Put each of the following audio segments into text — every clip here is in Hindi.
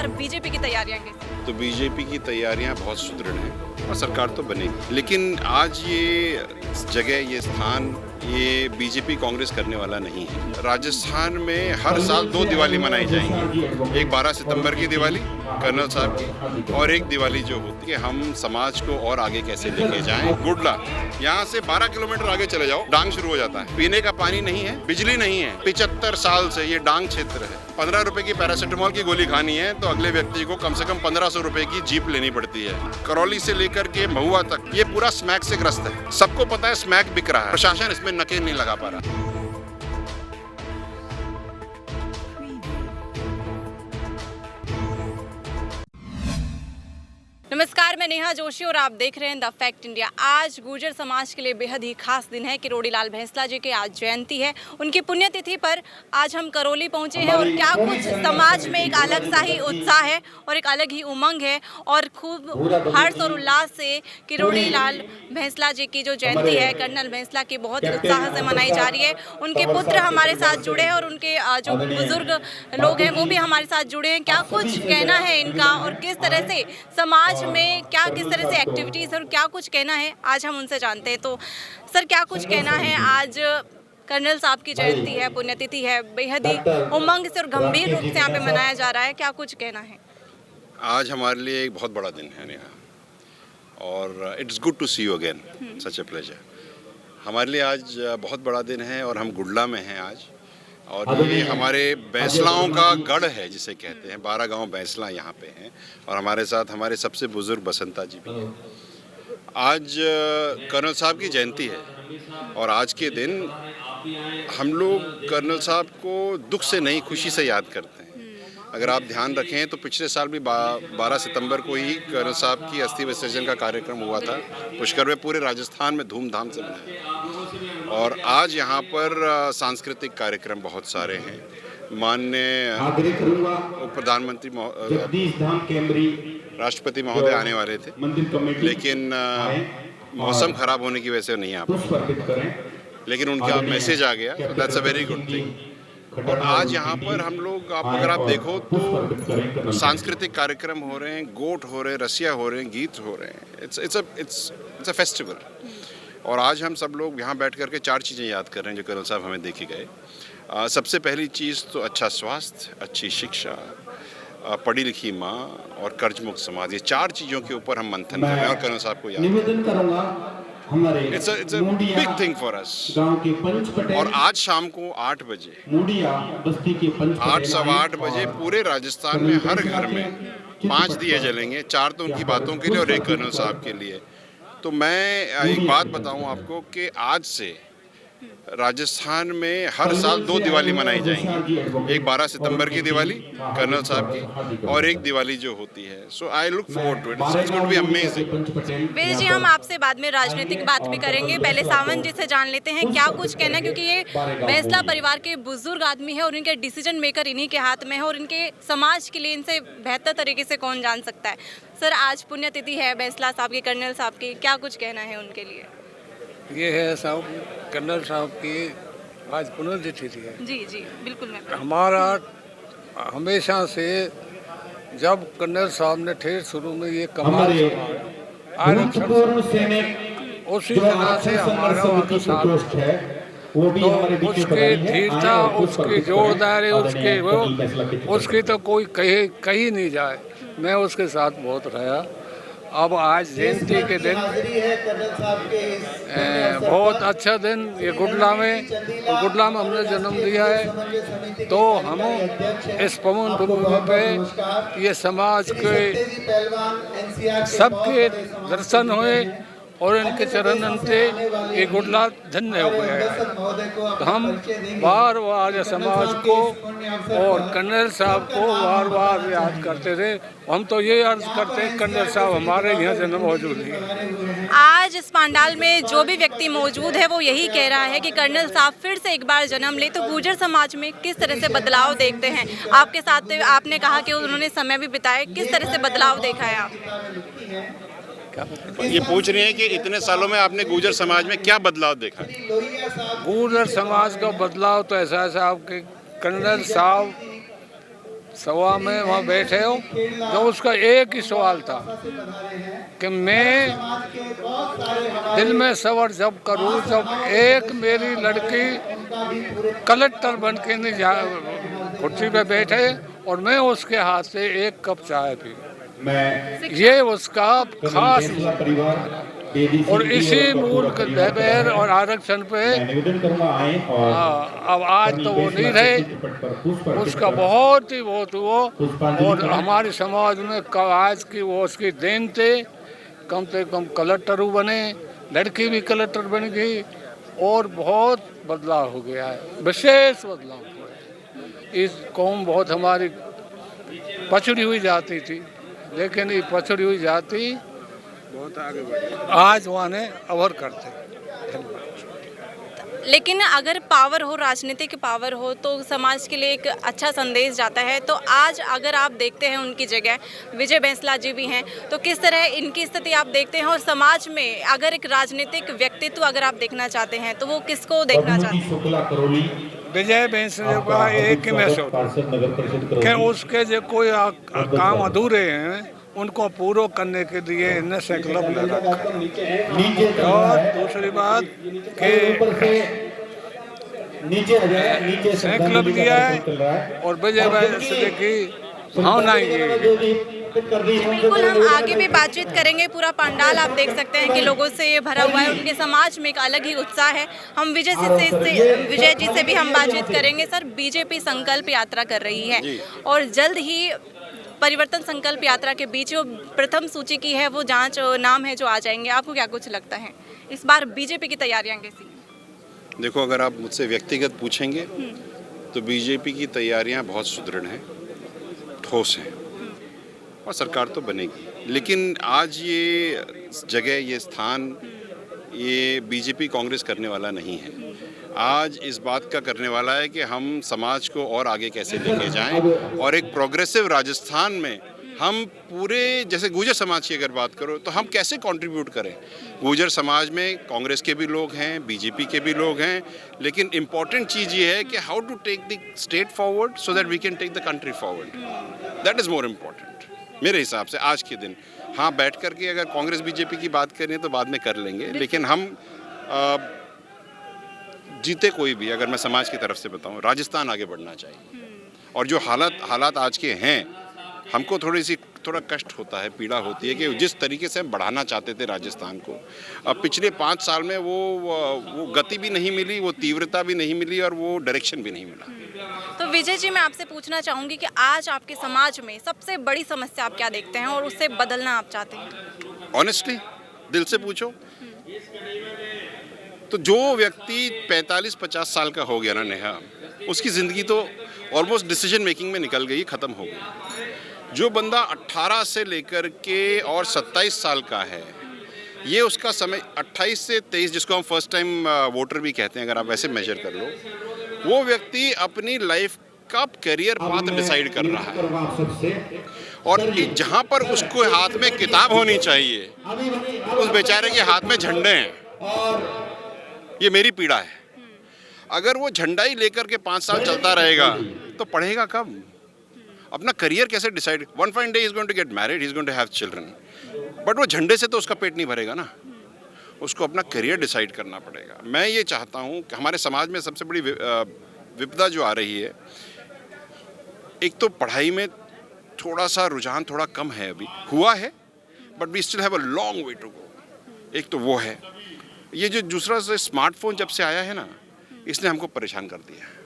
बार बीजेपी की तैयारियां कैसी? तो बीजेपी की तैयारियां बहुत सुदृढ़ हैं और सरकार तो बनेगी, लेकिन आज ये जगह, ये स्थान, ये बीजेपी कांग्रेस करने वाला नहीं है। राजस्थान में हर साल 2 दिवाली मनाई जाएंगी, एक 12 सितंबर की दिवाली कर्नल साहब की, और एक दिवाली जो होती है हम समाज को और आगे कैसे लेके जाएं। गुडला यहाँ से 12 किलोमीटर आगे चले जाओ, डांग शुरू हो जाता है। पीने का पानी नहीं है, बिजली नहीं है। 75 साल से ये डांग क्षेत्र है। 15 रुपए की पैरासिटामोल की गोली खानी है तो अगले व्यक्ति को कम से कम 1500 रुपए की जीप लेनी पड़ती है। करौली से लेकर के महुआ तक ये पूरा स्मैक से ग्रस्त है। सबको पता है स्मैक बिक रहा है, प्रशासन इसमें नकेल नहीं लगा पा रहा। नमस्कार, मैं नेहा जोशी और आप देख रहे हैं द फैक्ट इंडिया। आज गुर्जर समाज के लिए बेहद ही खास दिन है। किरोड़ी लाल भैंसला जी की आज जयंती है। उनकी पुण्यतिथि पर आज हम करौली पहुंचे हैं और क्या कुछ समाज में एक अलग सा ही उत्साह है और एक अलग ही उमंग है और खूब हर्ष और उल्लास से किरोड़ी लाल भैंसला जी की जो जयंती है, कर्नल भैंसला की, बहुत ही उत्साह से मनाई जा रही है। उनके पुत्र हमारे साथ जुड़े हैं और उनके जो बुजुर्ग लोग हैं वो भी हमारे साथ जुड़े हैं। क्या कुछ कहना है इनका और किस तरह से समाज में क्या किस तरह से एक्टिविटीज और क्या कुछ कहना है, आज हम उनसे जानते हैं। तो सर, क्या कुछ कहना है? आज कर्नल साहब की जयंती है, पुण्यतिथि है, बेहद ही उमंग से और गंभीर रूप से यहाँ पे मनाया जा रहा है। क्या कुछ कहना है? आज हमारे लिए एक बहुत बड़ा दिन है नेहा, और it's good to see you again, such a pleasure. हमारे लिए आज बहुत बड़ा दिन है और हम गुडला में हैं आज, और ये हमारे बैंसलाओं का गढ़ है जिसे कहते हैं। 12 गांव बैंसला यहाँ पे हैं और हमारे साथ हमारे सबसे बुजुर्ग बसंता जी भी हैं। आज कर्नल साहब की जयंती है और आज के दिन हम लोग कर्नल साहब को दुख से नहीं, खुशी से याद करते हैं। अगर आप ध्यान रखें तो पिछले साल भी 12 सितंबर को ही कर्नल साहब की अस्थि विसर्जन का कार्यक्रम हुआ था पुष्कर में, पूरे राजस्थान में धूमधाम से मनाया। और आज यहाँ पर सांस्कृतिक कार्यक्रम बहुत सारे हैं। माननीय प्रधानमंत्री राष्ट्रपति महोदय आने वाले थे, लेकिन मौसम खराब होने की वजह से नहीं आ पाए, लेकिन उनका मैसेज आ गया, that's a very good thing. और आज यहाँ पर हम लोग, अगर आप देखो तो सांस्कृतिक कार्यक्रम हो रहे हैं, गोट हो रहे हैं, रसिया हो रहे हैं, गीत हो रहे हैं। It's a festival. और आज हम सब लोग यहाँ बैठ करके 4 चीज़ें याद कर रहे हैं जो कर्नल साहब हमें देखे गए। सबसे पहली चीज़ तो अच्छा स्वास्थ्य, अच्छी शिक्षा, पढ़ी लिखी माँ और कर्ज मुक्त समाज। ये 4 चीज़ों के ऊपर हम मंथन कर रहे हैं और कर्नल साहब को याद करूँगा। It's a big thing for us। और आज शाम को 8 बजे, 8 सवा 8 बजे पूरे राजस्थान में हर घर में 5 दिए जलेंगे। 4 तो उनकी बातों के लिए और 1 कर्नल साहब के लिए। तो मैं एक बात बताऊं आपको कि आज से राजस्थान में हर साल 2 दिवाली मनाई जाएंगी, एक 12 सितंबर की दिवाली कर्नल साहब की और एक दिवाली जो होती है। So I look forward to it, it's going to be amazing. Well जी, हम आपसे बाद में राजनीतिक बात भी करेंगे। पहले सावंत जी से जान लेते हैं क्या कुछ कहना, क्योंकि ये भैंसला परिवार के बुजुर्ग आदमी है और इनके डिसीजन मेकर इन्हीं के हाथ में है और इनके समाज के लिए इनसे बेहतर तरीके से कौन जान सकता है। सर, आज पुण्यतिथि है भैंसला साहब की, कर्नल साहब की, क्या कुछ कहना है उनके लिए? ये है साहब, कर्नल साहब की आज पुण्यतिथि है। जी जी बिल्कुल। हमारा हमेशा से जब कर्नल साहब ने ठेर शुरू में ये कमाल आरक्षण, उसी तरह से हमारा अनुसार है, तो उसकी धीरता, उसकी जोरदारी, उसकी तो कोई कही नहीं जाए। मैं उसके साथ बहुत रहा। अब आज जयंती के दिन बहुत अच्छा दिन, ये गुडला में हमने जन्म लिया है, तो हम इस पवन भूमि पे ये समाज के सबके दर्शन हुए और इनके चरणन से ये गुडला धन्य हो गया है। तो हम बार बार समाज को और कर्नल साहब को बार बार याद करते थे। हम तो ये अर्ज करते हैं, कर्नल साहब हमारे यहाँ जन्म मौजूद है। आज इस पंडाल में जो भी व्यक्ति मौजूद है वो यही कह रहा है कि कर्नल साहब फिर से एक बार जन्म ले। तो गुर्जर समाज में किस तरह से बदलाव देखते हैं? आपके साथ आपने कहा कि उन्होंने समय भी बिताया, किस तरह से बदलाव देखा है आप? ये पूछ रहे हैं कि इतने सालों में आपने गुर्जर समाज में क्या बदलाव देखा? गुर्जर समाज का बदलाव तो ऐसा है साहब कि कर्नल साहब सभा में वहाँ बैठे हो, तो उसका एक ही सवाल था कि मैं दिल में सवार जब करूँ जब एक मेरी लड़की कलेक्टर बन के नहीं जा कुर्सी पे बैठे और मैं उसके हाथ से एक कप चाय पी, ये उसका खास और इसी मूल दहबेर और आरक्षण पे अब आज तो वो नहीं रहे, उसका बहुत वो और हमारे समाज में आज की वो उसकी देन थे। कम से कम कलेक्टर बने, लड़की भी कलेक्टर बन गई और बहुत बदलाव हो गया है, विशेष बदलाव हुआ है। इस कौम बहुत हमारी पछड़ी हुई जाती थी, लेकिन ये पछड़ी हुई जाति बहुत आगे बढ़ी, आज वाने अवर करते। लेकिन अगर पावर हो, राजनीतिक पावर हो, तो समाज के लिए एक अच्छा संदेश जाता है। तो आज अगर आप देखते हैं उनकी जगह विजय बैंसला जी भी हैं, तो किस तरह इनकी स्थिति आप देखते हैं? और समाज में अगर एक राजनीतिक व्यक्तित्व अगर आप देखना चाहते हैं तो वो किसको देखना चाहते हैं? विजय बैंसला का एक ही मैसेज होता कि उसके जो कोई काम अधूरे हैं उनको पूरा करने के लिए इन्हें संकल्प ले रखा। और दूसरी बात कि संकल्प दिया है और विजय बैंसला की भावना बिल्कुल, हम आगे भी बातचीत करेंगे। पूरा पंडाल आप देख सकते हैं कि लोगों से ये भरा हुआ है, उनके समाज में एक अलग ही उत्साह है। हम विजय जी से भी हम बातचीत करेंगे। सर, बीजेपी संकल्प यात्रा कर रही है और जल्द ही परिवर्तन संकल्प यात्रा के बीच जो प्रथम सूची की है वो जांच नाम है जो आ जाएंगे, आपको क्या कुछ लगता है इस बार बीजेपी की तैयारियां कैसी हैं? देखो, अगर आप मुझसे व्यक्तिगत पूछेंगे तो बीजेपी की तैयारियां बहुत सुदृढ़ हैं, ठोस हैं और सरकार तो बनेगी। लेकिन आज ये जगह, ये स्थान, ये बीजेपी कांग्रेस करने वाला नहीं है। आज इस बात का करने वाला है कि हम समाज को और आगे कैसे लेके जाएं और एक प्रोग्रेसिव राजस्थान में हम पूरे, जैसे गुर्जर समाज की अगर बात करो तो हम कैसे कंट्रीब्यूट करें। गुर्जर समाज में कांग्रेस के भी लोग हैं, बीजेपी के भी लोग हैं, लेकिन इम्पॉर्टेंट चीज़ ये है कि how to take the state forward so that we can take the country forward. That is more important मेरे हिसाब से आज के दिन। हाँ, बैठ करके अगर कांग्रेस बीजेपी की बात करें तो बाद में कर लेंगे, लेकिन हम जीते कोई भी, अगर मैं समाज की तरफ से बताऊं, राजस्थान आगे बढ़ना चाहिए। और जो हालात आज के हैं, हमको थोड़ा कष्ट होता है, पीड़ा होती है कि जिस तरीके से हम बढ़ाना चाहते थे राजस्थान को, अब पिछले 5 साल में वो गति भी नहीं मिली, वो तीव्रता भी नहीं मिली और वो डायरेक्शन भी नहीं मिला। तो विजय जी, मैं आपसे पूछना चाहूँगी कि आज आपके समाज में सबसे बड़ी समस्या आप क्या देखते हैं और उससे बदलना आप चाहते हैं? ऑनेस्टली, दिल से पूछो तो जो व्यक्ति 45-50 साल का हो गया ना नेहा, उसकी ज़िंदगी तो ऑलमोस्ट डिसीजन मेकिंग में निकल गई, ख़त्म हो गई। जो बंदा 18 से लेकर के और 27 साल का है, ये उसका समय 28 से 23, जिसको हम फर्स्ट टाइम वोटर भी कहते हैं, अगर आप वैसे मेजर कर लो, वो व्यक्ति अपनी लाइफ का करियर पाथ डिसाइड कर रहा है। और जहाँ पर उसको हाथ में किताब होनी चाहिए, उस बेचारे के हाथ में झंडे हैं। ये मेरी पीड़ा है। अगर वो झंडा ही लेकर के 5 साल चलता रहेगा तो पढ़ेगा कब? अपना करियर कैसे decide? One fine day is going to get married, he is going to have children, but वो झंडे से तो उसका पेट नहीं भरेगा ना। उसको अपना करियर डिसाइड करना पड़ेगा। मैं ये चाहता हूँ कि हमारे समाज में सबसे बड़ी विपदा जो आ रही है, एक तो पढ़ाई में थोड़ा सा रुझान थोड़ा कम है, अभी हुआ है, but we still have a long way to go. एक तो वो है। ये जो दूसरा स्मार्टफोन जब से आया है ना, इसने हमको परेशान कर दिया है।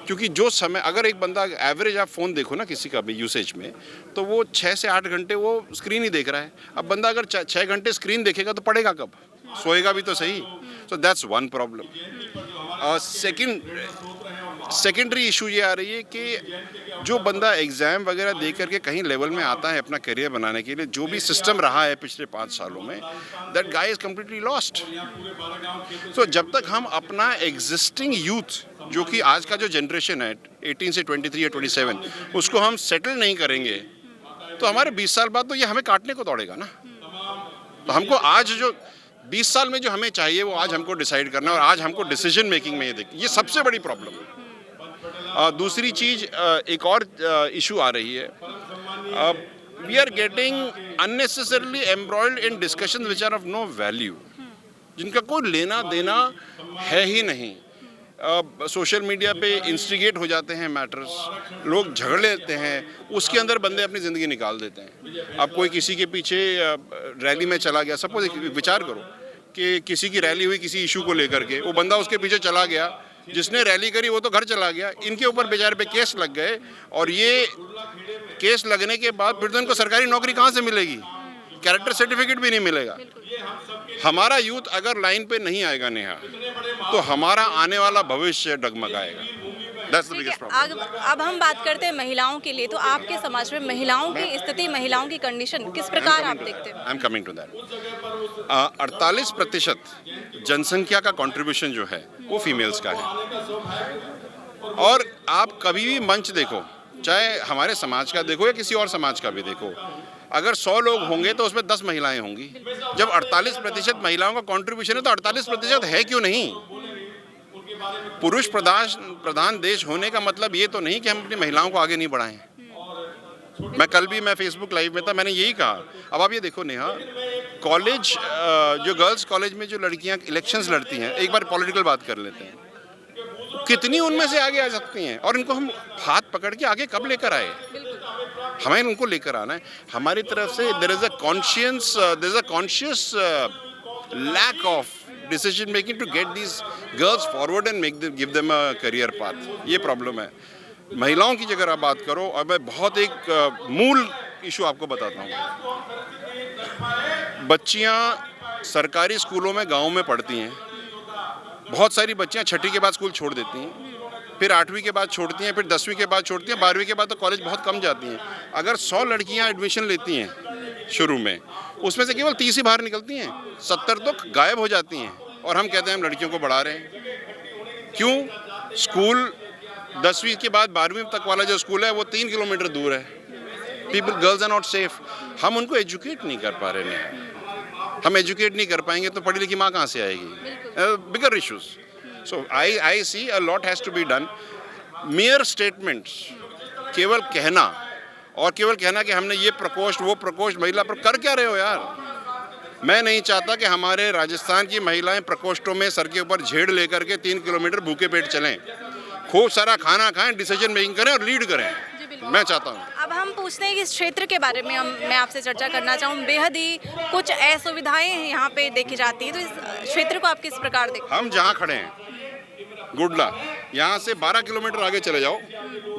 क्योंकि जो समय, अगर एक बंदा एवरेज आप फ़ोन देखो ना किसी का भी यूसेज में, तो वो 6 से 8 घंटे वो स्क्रीन ही देख रहा है। अब बंदा अगर 6 घंटे स्क्रीन देखेगा तो पढ़ेगा कब? सोएगा भी तो सही। So that's one problem. Secondary issue ये आ रही है कि जो बंदा एग्ज़ाम वगैरह दे करके कहीं लेवल में आता है अपना करियर बनाने के लिए, जो भी सिस्टम रहा है पिछले 5 सालों में, that guy is completely lost. So जब तक हम अपना एग्जिस्टिंग यूथ, जो कि आज का जो जनरेशन है 18 से 23 या 27, उसको हम सेटल नहीं करेंगे तो हमारे 20 साल बाद तो ये हमें काटने को दौड़ेगा ना। तो हमको आज जो 20 साल में जो हमें चाहिए वो आज हमको डिसाइड करना, और आज हमको डिसीजन मेकिंग में ये सबसे बड़ी प्रॉब्लम है। दूसरी चीज़ एक और इशू आ रही है, we are getting unnecessarily embroiled in discussion which are of no value, जिनका कोई लेना देना है ही नहीं। सोशल मीडिया पे इंस्टिगेट हो जाते हैं मैटर्स, लोग झगड़ लेते हैं, उसके अंदर बंदे अपनी ज़िंदगी निकाल देते हैं। अब कोई किसी के पीछे रैली में चला गया, सपोज विचार करो कि किसी की रैली हुई किसी इशू को लेकर के, वो बंदा उसके पीछे चला गया, जिसने रैली करी वो तो घर चला गया, इनके ऊपर बेचारे पे केस लग गए, और ये केस लगने के बाद फिर तो इनको सरकारी नौकरी कहाँ से मिलेगी, कैरेक्टर सर्टिफिकेट भी नहीं मिलेगा। हमारा यूथ अगर लाइन पे नहीं आएगा नेहा, तो हमारा आने वाला भविष्य डगमगाएगा। That's the biggest problem. अब हम बात करते हैं महिलाओं के लिए, तो आपके समाज में महिलाओं की स्थिति, महिलाओं की कंडीशन किस प्रकार आप देखते हैं? I am coming to that. 48% जनसंख्या का कंट्रीब्यूशन जो है वो फीमेल्स का है, और आप कभी भी मंच देखो, चाहे हमारे समाज का देखो या किसी और समाज का भी देखो, अगर 100 लोग होंगे तो उसमें 10 महिलाएं होंगी। जब 48% महिलाओं का कंट्रीब्यूशन है तो 48% है क्यों नहीं? पुरुष प्रधान देश होने का मतलब ये तो नहीं कि हम अपनी महिलाओं को आगे नहीं बढ़ाएं। मैं फेसबुक लाइव में था, मैंने यही कहा। अब आप ये देखो नेहा, कॉलेज जो गर्ल्स कॉलेज में जो लड़कियां इलेक्शंस लड़ती हैं, एक बार पॉलिटिकल बात कर लेते हैं, कितनी उनमें से आगे आ सकती हैं, और इनको हम हाथ पकड़ के आगे कब लेकर आए? हमें उनको लेकर आना है। हमारी तरफ से there is a conscious lack of decision making to get these girls forward and give them a career path. ये प्रॉब्लम है। महिलाओं की अगर आप बात करो, और मैं बहुत एक मूल इशू आपको बताता हूँ, बच्चियाँ सरकारी स्कूलों में गाँव में पढ़ती हैं, बहुत सारी बच्चियाँ 6ठी के बाद स्कूल छोड़ देती हैं, फिर 8वीं के बाद छोड़ती हैं, फिर 10वीं के बाद छोड़ती हैं, 12वीं के बाद तो कॉलेज बहुत कम जाती हैं। अगर 100 लड़कियां एडमिशन लेती हैं शुरू में, उसमें से केवल 30 ही बाहर निकलती हैं, 70 तो गायब हो जाती हैं, और हम कहते हैं हम लड़कियों को बढ़ा रहे हैं। क्यों? स्कूल 10वीं के बाद 12वीं तक वाला जो स्कूल है वो 3 किलोमीटर दूर है। Girls are not safe. हम उनको एजुकेट नहीं कर पा रहे हैं। हम एजुकेट नहीं कर पाएंगे तो पढ़ी लिखी माँ कहाँ से आएगी? बिगर issues. So I see a lot has to be done. Mere statements, केवल कहना, और केवल कहना कि हमने ये प्रकोष्ठ वो प्रकोष्ठ, महिला कर क्या रहे हो यार? मैं नहीं चाहता कि हमारे राजस्थान की महिलाएं प्रकोष्ठों में सर के ऊपर झेड़ लेकर के 3 किलोमीटर भूखे पेट चलें, खूब सारा खाना खाएं, डिसीजन मेकिंग करें और लीड करें। मैं चाहता हूँ। अब हम पूछते हैं कि इस क्षेत्र के बारे में मैं आपसे चर्चा करना चाहूँ। बेहद ही कुछ असुविधाएं यहाँ पे देखी जाती हैं, तो इस क्षेत्र को आप किस प्रकार देखते हैं? हम जहाँ खड़े हैं, गुडला, यहाँ से 12 किलोमीटर आगे चले जाओ,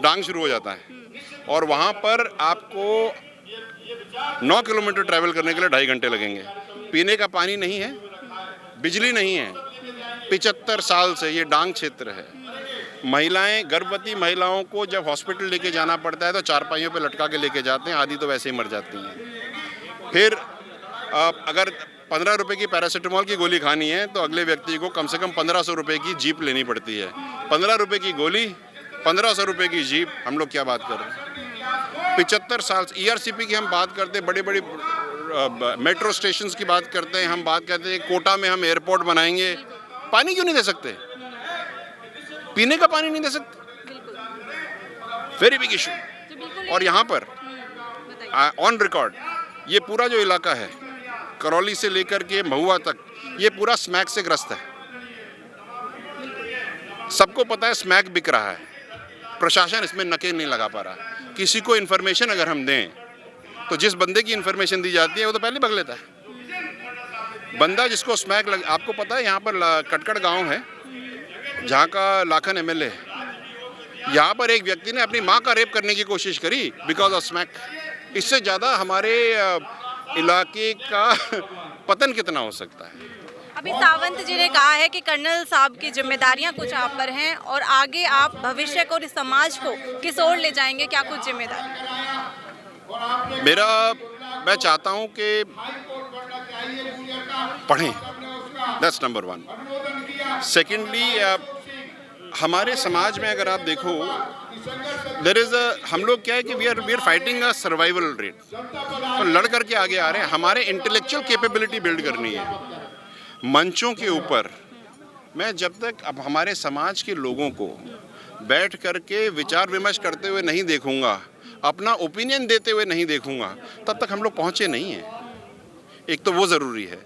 डांग शुरू हो जाता है, और वहाँ पर आपको 9 किलोमीटर ट्रैवल करने के लिए 2.5 घंटे लगेंगे। पीने का पानी नहीं है, बिजली नहीं है। 75 साल से ये डांग क्षेत्र है। महिलाएं, गर्भवती महिलाओं को जब हॉस्पिटल लेके जाना पड़ता है तो चारपाइयों पे लटका के लेके जाते हैं, आधी तो वैसे ही मर जाती हैं। फिर अगर 15 रुपए की पैरासीटामोल की गोली खानी है तो अगले व्यक्ति को कम से कम 1500 रुपए की जीप लेनी पड़ती है। 15 रुपए की गोली, 1500 रुपए की जीप, हम लोग क्या बात कर रहे हैं? 75 साल से ERCP की हम बात करते हैं, बड़ी बड़ी मेट्रो स्टेशंस की बात करते हैं, हम बात करते हैं कोटा में हम एयरपोर्ट बनाएंगे। पानी क्यों नहीं दे सकते? पीने का पानी नहीं दे सकते? Very big issue. और यहाँ पर ऑन रिकॉर्ड ये पूरा जो इलाका है, करौली से लेकर के महुआ तक, ये पूरा स्मैक से ग्रस्त है। सबको पता है स्मैक बिक रहा है, प्रशासन इसमें नकेल नहीं लगा पा रहा। किसी को इन्फॉर्मेशन अगर हम दें तो जिस बंदे की इन्फॉर्मेशन दी जाती है वो तो पहले भग लेता है। बंदा जिसको स्मैक आपको पता है, यहाँ पर कटकड़ गांव है जहाँ का लाखन MLA है। यहाँ पर एक व्यक्ति ने अपनी माँ का रेप करने की कोशिश करी बिकॉज ऑफ स्मैक। इससे ज़्यादा हमारे इलाके का पतन कितना हो सकता है? अभी सावंत जी ने कहा है कि कर्नल साहब की जिम्मेदारियां कुछ आप पर हैं, और आगे आप भविष्य को और इस समाज को किस ओर ले जाएंगे, क्या कुछ जिम्मेदारी? मैं चाहता हूं कि पढ़ें, दैट्स नंबर 1। सेकेंडली, हमारे समाज में अगर आप देखो, हम लोग क्या है कि we are fighting a survival rate, तो लड़ करके आगे आ रहे हैं। हमारे इंटेलेक्चुअल कैपेबिलिटी बिल्ड करनी है मंचों के ऊपर। मैं जब तक अब हमारे समाज के लोगों को बैठ करके विचार विमर्श करते हुए नहीं देखूंगा, अपना ओपिनियन देते हुए नहीं देखूंगा, तब तक हम लोग पहुंचे नहीं हैं। एक तो वो ज़रूरी है।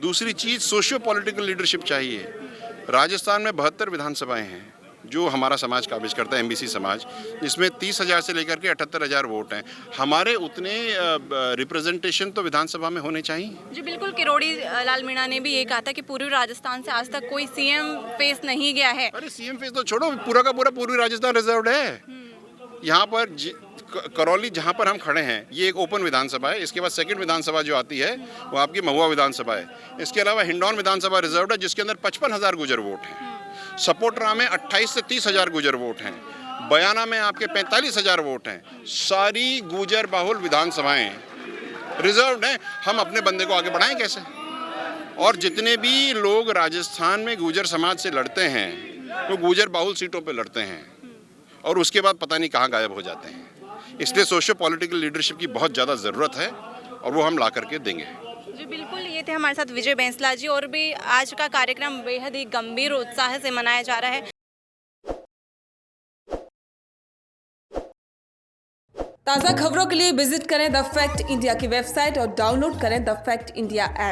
दूसरी चीज़ सोशियो पॉलिटिकल लीडरशिप चाहिए। राजस्थान में 72 विधानसभाएं हैं जो हमारा समाज काबिज करता है, एमबीसी समाज, जिसमें 30,000 से लेकर के 78,000 वोट हैं। हमारे उतने रिप्रेजेंटेशन तो विधानसभा में होने चाहिए। जी बिल्कुल, किरोड़ी लाल मीणा ने भी ये कहा था कि पूर्वी राजस्थान से आज तक कोई सीएम फेस नहीं गया है। अरे सीएम फेस तो छोड़ो, पूरा का पूरा पूर्वी राजस्थान रिजर्व्ड है। यहाँ पर करौली जहाँ पर हम खड़े हैं ये एक ओपन विधानसभा है। इसके बाद सेकंड विधानसभा जो आती है वो आपकी महुआ विधानसभा है। इसके अलावा हिंडौन विधानसभा रिजर्व्ड है जिसके अंदर 55,000 गुजर वोट हैं। सपोटरा में 28 से 30,000 गुजर वोट हैं। बयाना में आपके 45,000 वोट हैं। सारी गुजर बाहुल विधानसभाएं रिजर्व्ड हैं। हम अपने बंदे को आगे बढ़ाएं कैसे? और जितने भी लोग राजस्थान में गुजर समाज से लड़ते हैं वो गुजर बाहुल सीटों पे लड़ते हैं और उसके बाद पता नहीं कहाँ गायब हो जाते हैं। इसलिए सोशियो पॉलिटिकल लीडरशिप की बहुत ज़्यादा ज़रूरत है और वो हम ला करके देंगे। जी बिल्कुल, ये थे हमारे साथ विजय बैंसला जी। और भी आज का कार्यक्रम बेहद ही गंभीर उत्साह से मनाया जा रहा है। ताज़ा खबरों के लिए विजिट करें द फैक्ट इंडिया की वेबसाइट और डाउनलोड करें द फैक्ट इंडिया ऐप।